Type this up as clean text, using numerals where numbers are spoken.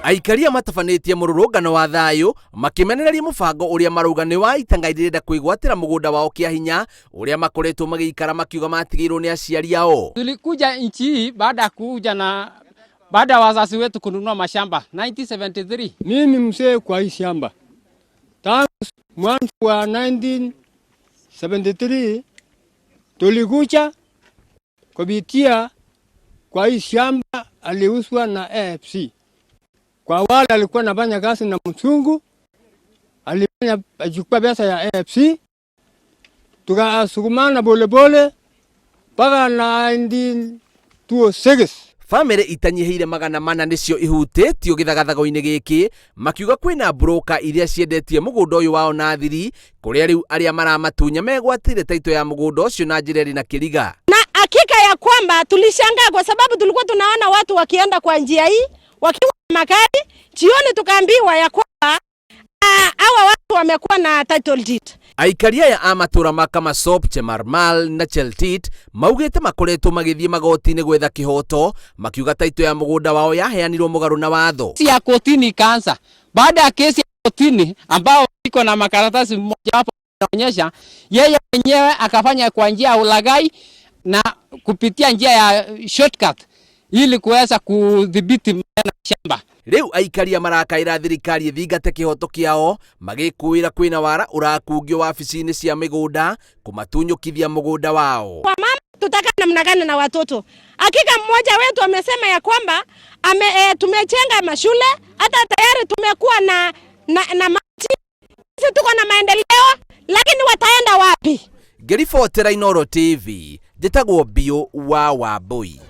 Aikari matafanĩtie mũrũrũngano wa thayũ makimenereria mũbango ũrĩa marauga nĩ wa itang'a irenda kwigwatira mugunda wao kiahinya ũrĩa makoretwo magĩikara makiuga matigĩrwo nĩ aciari ao. Tulikuja nchi hii baada ya wazazi wetu kununua mashamba 1973. Mimi mzee kwa hii shamba tangu mwanzo wa 1973 tulikuja kupitia kwa hii shamba aliuzwa na AFC. Kwa wale alikuwa anafanya kazi na mzungu, alichukua pesa ya AFC, tukasukumana polepole mpaka 1926. Family itanyihire magana mana nicio ihutĩtio gĩthagathago-inĩ gĩkĩ makiuga kwĩna broker iria ciendetie mugunda ũyũ wao na thiri kũrĩa rĩu arĩa maramatunya megwatire taito ya mugunda ũcio na njĩra ĩrĩ na kĩriga. Na hakika ya kwamba tulishangaa kwa sababu tulikuwa tunaona watu wakienda kwa njia hii wakiwa magari, jioni tukaambiwa ya kwamba hawa watu wamekuwa na title deed. Aikari aya a matura ma Kamasop, Chemarmal na Cheltit maugite makoretwo magithie magoti-inĩ gwetha kihoto makiuga taito ya mugunda wao yaheanirwo mugaru na watho. Ya kotini ikaanza. Baada ya kesi ya kotini ambao iko na makaratasi mmoja hapo inaonyesha yeye mwenyewe akafanya kwa njia ya ulaghai na kupitia njia ya shortcut ili kuweza kudhibiti shamba. Riu aikari marakaira thirikari ithingate kihoto kiao magikuira kwina wara urakungio wabici-inĩ cia migunda kumatunyukithia mugunda wao. Kwa mama tutaka namna gani na watoto? Hakika mmoja wetu amesema ya kwamba tumejenga mashule, hata tayari tumekuwa na maji. Sisi tuko na maendeleo, lakini wataenda wapi? Ngiri 4 TV, njĩtagwo Bio wa Wambui.